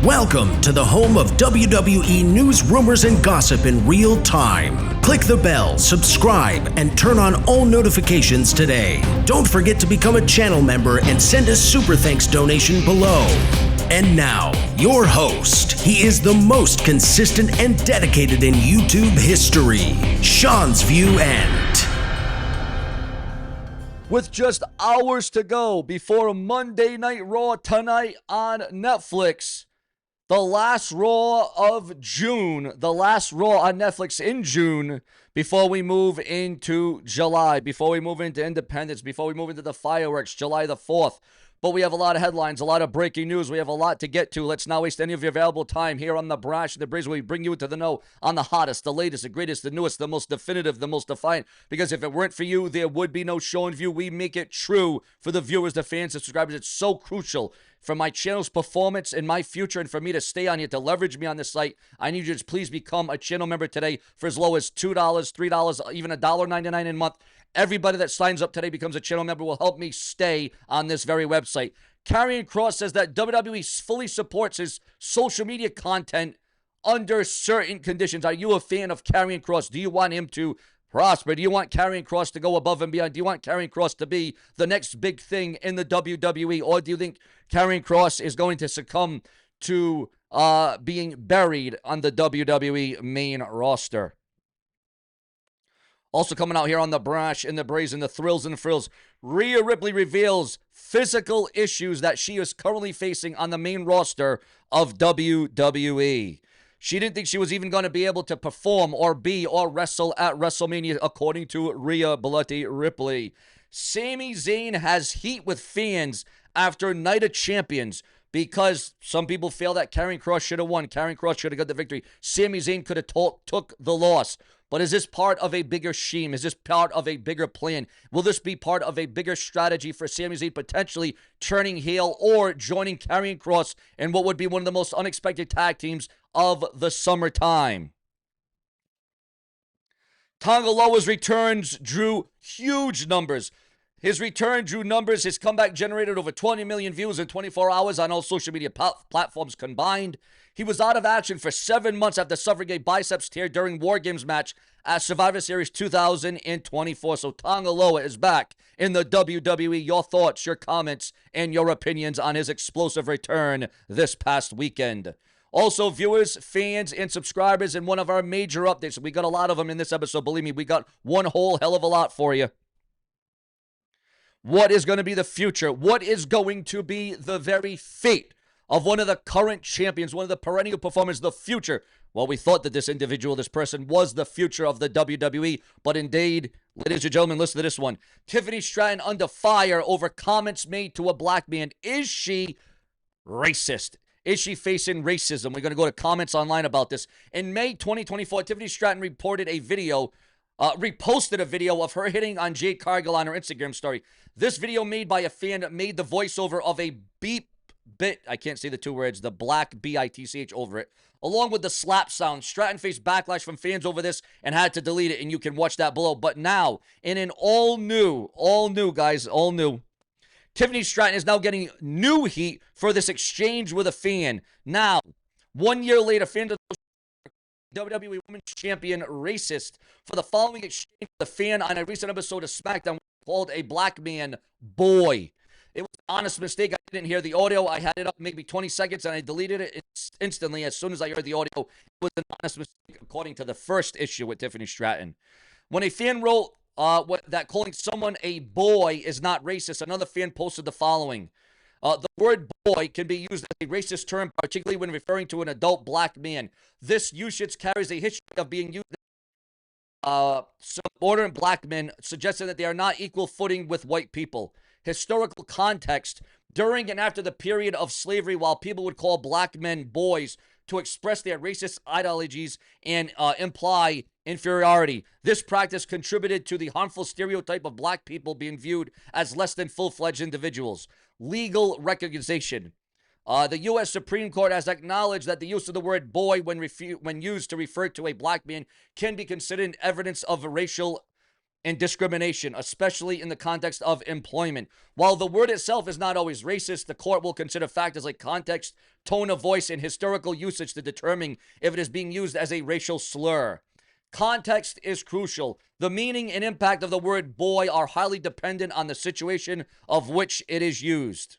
Welcome to the home of WWE news, rumors, and gossip in real time. Click the bell, subscribe, and turn on all notifications today. Don't forget to become a channel member and send a super thanks donation below. And now, your host. He is the most consistent and dedicated in YouTube history, Seanzviewent. With just hours to go before Monday Night Raw tonight on Netflix, the last Raw of June, the last Raw on Netflix in June, before we move into July, before we move into Independence, before we move into the fireworks, July the 4th. But we have a lot of headlines, a lot of breaking news. We have a lot to get to. Let's not waste any of your valuable time here on The Brash and the Breeze, where we bring you into the know on the hottest, the latest, the greatest, the newest, the most definitive, the most defiant. Because if it weren't for you, there would be no show and view. We make it true for the viewers, the fans, the subscribers. It's so crucial for my channel's performance in my future and for me to stay on here, to leverage me on this site. I need you to please become a channel member today for as low as $2, $3, even $1.99 a month. Everybody that signs up today becomes a channel member will help me stay on this very website. Karrion Kross says that WWE fully supports his social media content under certain conditions. Are you a fan of Karrion Kross? Do you want him to prosper? Do you want Karrion Kross to go above and beyond? Do you want Karrion Kross to be the next big thing in the WWE? Or do you think Karrion Kross is going to succumb to being buried on the WWE main roster? Also coming out here on The Brash and the Brazen, the Thrills and Frills, Rhea Ripley reveals physical issues that she is currently facing on the main roster of WWE. She didn't think she was even going to be able to perform or be or wrestle at WrestleMania, according to Rhea Ripley. Sami Zayn has heat with fans after Night of Champions, because some people feel that Karrion Kross should have won. Karrion Kross should have got the victory. Sami Zayn could have took the loss. But is this part of a bigger scheme? Is this part of a bigger plan? Will this be part of a bigger strategy for Sami Zayn potentially turning heel or joining Karrion Kross in what would be one of the most unexpected tag teams of the summertime? Tonga Loa's returns drew huge numbers. His return drew numbers. His comeback generated over 20 million views in 24 hours on all social media platforms combined. He was out of action for 7 months after suffering a biceps tear during War Games match at Survivor Series 2024. So Tonga Loa is back in the WWE. Your thoughts, your comments, and your opinions on his explosive return this past weekend. Also, viewers, fans, and subscribers, in one of our major updates. We got a lot of them in this episode. Believe me, we got one whole hell of a lot for you. What is going to be the future? What is going to be the very fate of one of the current champions, one of the perennial performers, the future? Well, we thought that this individual, this person, was the future of the WWE, but indeed, ladies and gentlemen, listen to this one. Tiffany Stratton under fire over comments made to a black man. Is she racist? Is she facing racism? We're going to go to comments online about this. In May 2024, Tiffany Stratton reported a video reposted a video of her hitting on Jade Cargill on her Instagram story. This video, made by a fan, made the voiceover of a I can't say the two words, the black B-I-T-C-H over it, along with the slap sound. Stratton faced backlash from fans over this and had to delete it, and you can watch that below. But now, in an all new, Tiffany Stratton is now getting new heat for this exchange with a fan. Now, 1 year later, fans of WWE Women's Champion racist for the following exchange with a fan on a recent episode of SmackDown called a black man boy. It was an honest mistake. I didn't hear the audio. I had it up maybe 20 seconds and I deleted it instantly as soon as I heard the audio. It was an honest mistake, according to the first issue with Tiffany Stratton. When a fan wrote that calling someone a boy is not racist, another fan posted the following. The word boy can be used as a racist term, particularly when referring to an adult black man. This usage carries a history of being used. Some modern black men, suggesting that they are not equal footing with white people. Historical context: during and after the period of slavery, while people would call black men boys to express their racist ideologies and imply inferiority, this practice contributed to the harmful stereotype of black people being viewed as less than full-fledged individuals. Legal recognition. The U.S. Supreme Court has acknowledged that the use of the word boy when used to refer to a black man can be considered evidence of racial and discrimination, especially in the context of employment. While the word itself is not always racist, the court will consider factors like context, tone of voice, and historical usage to determine if it is being used as a racial slur. Context is crucial. The meaning and impact of the word boy are highly dependent on the situation of which it is used.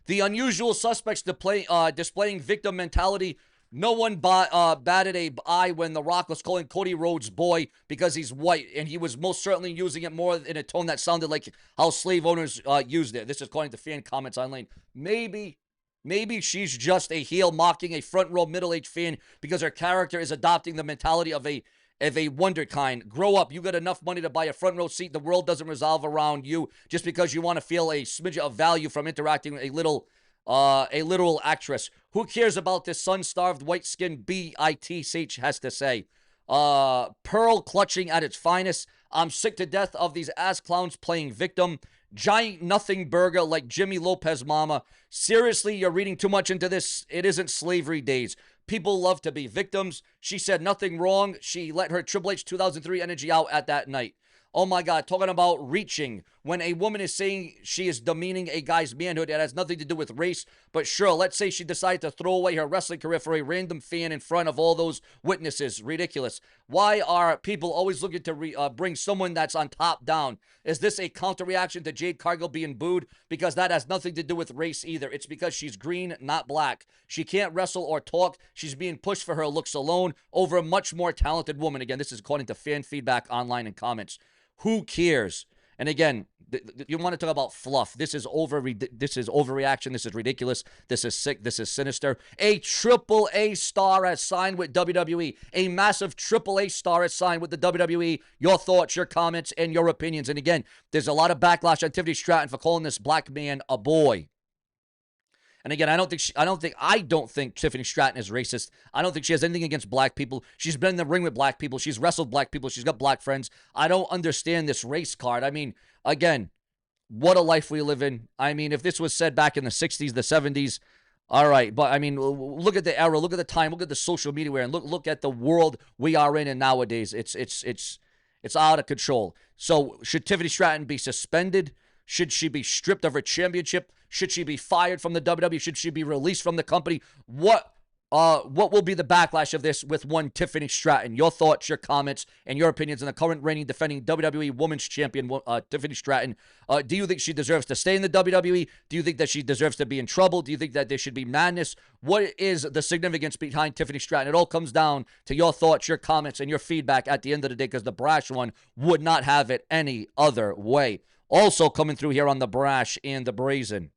The unusual suspects displaying victim mentality. No one batted an eye when The Rock was calling Cody Rhodes boy because he's white, and he was most certainly using it more in a tone that sounded like how slave owners used it. This is according to fan comments online. Maybe she's just a heel mocking a front row middle-aged fan because her character is adopting the mentality of a wonderkind. Grow up. You got enough money to buy a front row seat. The world doesn't revolve around you just because you want to feel a smidge of value from interacting with a literal actress. Who cares about this sun-starved, white-skinned bitch has to say. Pearl clutching at its finest. I'm sick to death of these ass clowns playing victim. Giant nothing burger like Jimmy Lopez mama. Seriously, you're reading too much into this. It isn't slavery days. People love to be victims. She said nothing wrong. She let her Triple H 2003 energy out at that night. Oh my God, talking about reaching. When a woman is saying she is demeaning a guy's manhood, it has nothing to do with race. But sure, let's say she decided to throw away her wrestling career for a random fan in front of all those witnesses. Ridiculous. Why are people always looking to bring someone that's on top down? Is this a counter reaction to Jade Cargill being booed? Because that has nothing to do with race either. It's because she's green, not black. She can't wrestle or talk. She's being pushed for her looks alone over a much more talented woman. Again, this is according to fan feedback online and comments. Who cares? And again, you want to talk about fluff. This is overreaction. This is ridiculous. This is sick. This is sinister. A AAA star has signed with WWE. A massive AAA star has signed with the WWE. Your thoughts, your comments, and your opinions. And again, there's a lot of backlash on Tiffany Stratton for calling this black man a boy. And again, I don't think Tiffany Stratton is racist. I don't think she has anything against black people. She's been in the ring with black people. She's wrestled black people. She's got black friends. I don't understand this race card. I mean, again, what a life we live in. I mean, if this was said back in the 60s, the 70s, all right. But I mean, look at the era, look at the time, look at the social media we're in, look at the world we are in, and nowadays it's out of control. So should Tiffany Stratton be suspended? Should she be stripped of her championship? Should she be fired from the WWE? Should she be released from the company? What will be the backlash of this with one Tiffany Stratton? Your thoughts, your comments, and your opinions on the current reigning defending WWE Women's Champion, Tiffany Stratton. Do you think she deserves to stay in the WWE? Do you think that she deserves to be in trouble? Do you think that there should be madness? What is the significance behind Tiffany Stratton? It all comes down to your thoughts, your comments, and your feedback at the end of the day, because the brash one would not have it any other way. Also coming through here on the brash and the brazen.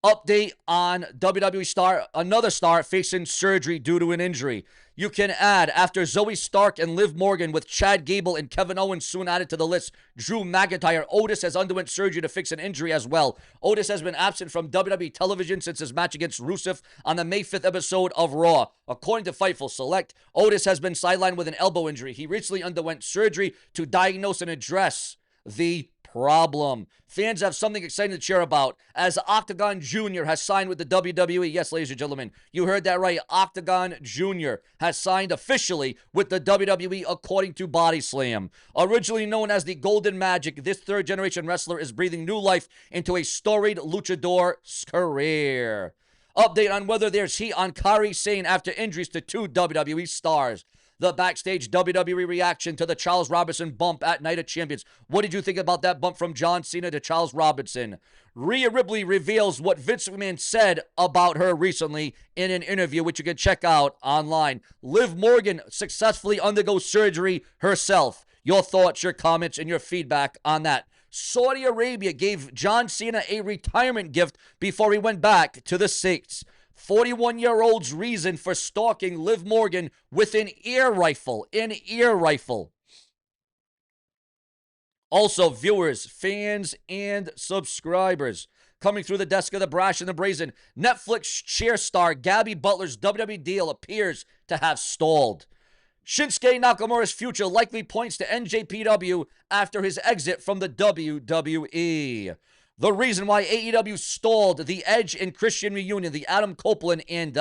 Update on WWE star, another star facing surgery due to an injury. You can add, after Zoe Stark and Liv Morgan with Chad Gable and Kevin Owens soon added to the list, Drew McIntyre, Otis has underwent surgery to fix an injury as well. Otis has been absent from WWE television since his match against Rusev on the May 5th episode of Raw. According to Fightful Select, Otis has been sidelined with an elbow injury. He recently underwent surgery to diagnose and address the problem. Fans have something exciting to cheer about as Octagon Jr. has signed with the WWE. Yes, ladies and gentlemen, you heard that right. Octagon Jr. has signed officially with the WWE according to Body Slam. Originally known as the Golden Magic, this third-generation wrestler is breathing new life into a storied luchador's career. Update on whether there's heat on Kairi Sane after injuries to two WWE stars. The backstage WWE reaction to the Charles Robinson bump at Night of Champions. What did you think about that bump from John Cena to Charles Robinson? Rhea Ripley reveals what Vince McMahon said about her recently in an interview, which you can check out online. Liv Morgan successfully undergoes surgery herself. Your thoughts, your comments, and your feedback on that. Saudi Arabia gave John Cena a retirement gift before he went back to the States. 41-year-old's reason for stalking Liv Morgan with an ear rifle. An ear rifle. Also, viewers, fans, and subscribers. Coming through the desk of the brash and the brazen, Netflix cheer star Gabby Butler's WWE deal appears to have stalled. Shinsuke Nakamura's future likely points to NJPW after his exit from the WWE. The reason why AEW stalled the Edge and Christian reunion, the Adam Copeland and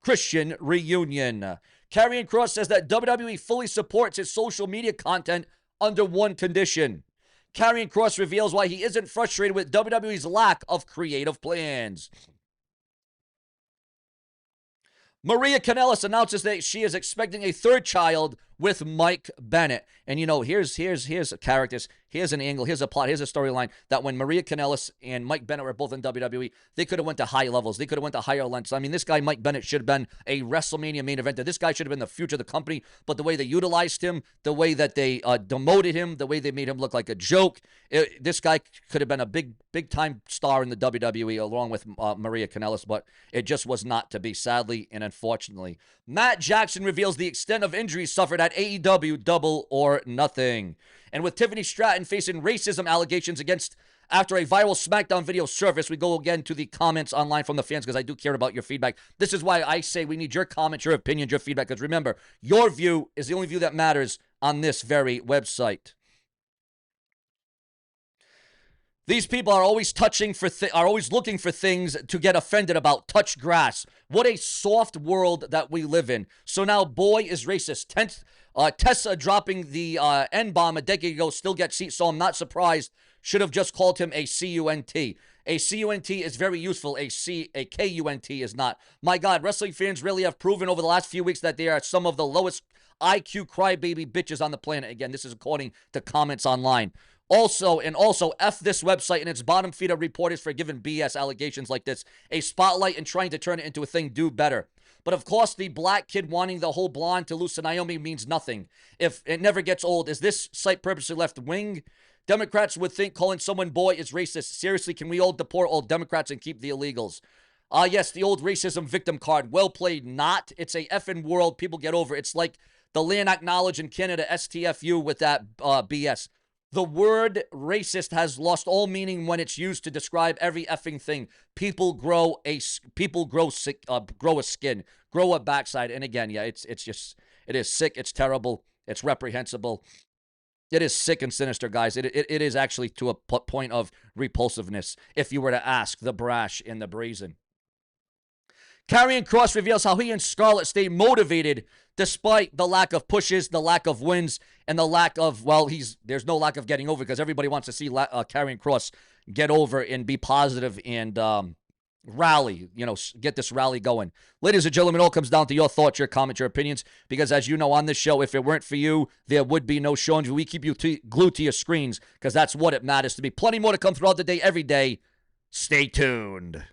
Christian reunion. Karrion Kross says that WWE fully supports his social media content under one condition. Karrion Kross reveals why he isn't frustrated with WWE's lack of creative plans. Maria Kanellis announces that she is expecting a third child with Mike Bennett. And you know, here's characters, here's an angle, here's a plot, here's a storyline that when Maria Kanellis and Mike Bennett were both in WWE, they could have went to high levels. They could have went to higher lengths. I mean, this guy, Mike Bennett, should have been a WrestleMania main eventer. This guy should have been the future of the company, but the way they utilized him, the way that they demoted him, the way they made him look like a joke, this guy could have been a big time star in the WWE along with Maria Kanellis, but it just was not to be, sadly and unfortunately. Matt Jackson reveals the extent of injuries suffered at AEW Double or Nothing. And with Tiffany Stratton facing racism allegations after a viral SmackDown video surfaced, we go again to the comments online from the fans because I do care about your feedback. This is why I say we need your comments, your opinions, your feedback, because remember, your view is the only view that matters on this very website. These people are always always looking for things to get offended about. Touch grass. What a soft world that we live in. So now, boy is racist. Tessa dropping the N-bomb a decade ago still gets seats, so I'm not surprised. Should have just called him a C-U-N-T. A C-U-N-T is very useful. A K-U-N-T is not. My God, wrestling fans really have proven over the last few weeks that they are some of the lowest IQ crybaby bitches on the planet. Again, this is according to comments online. Also, F this website and its bottom feed of reporters for giving BS allegations like this a spotlight and trying to turn it into a thing. Do better. But of course, the black kid wanting the whole blonde to lose to Naomi means nothing. If it never gets old, is this site purposely left wing? Democrats would think calling someone boy is racist. Seriously, can we all deport all Democrats and keep the illegals? Yes, the old racism victim card. Well played, not. It's a effing world. People get over. It's like the Land Acknowledge in Canada, STFU, with that BS. The word racist has lost all meaning when it's used to describe every effing thing. People grow a skin, grow a backside, and again, yeah, it is sick, it's terrible, it's reprehensible, it is sick and sinister, guys. It is actually to a point of repulsiveness. If you were to ask the brash and the brazen. Karrion Kross reveals how he and Scarlett stay motivated despite the lack of pushes, the lack of wins, and the lack of, there's no lack of getting over because everybody wants to see Karrion Kross get over and be positive and rally, get this rally going. Ladies and gentlemen, it all comes down to your thoughts, your comments, your opinions, because as you know on this show, if it weren't for you, there would be no Seanzview. We keep you glued to your screens because that's what it matters to me. Plenty more to come throughout the day, every day. Stay tuned.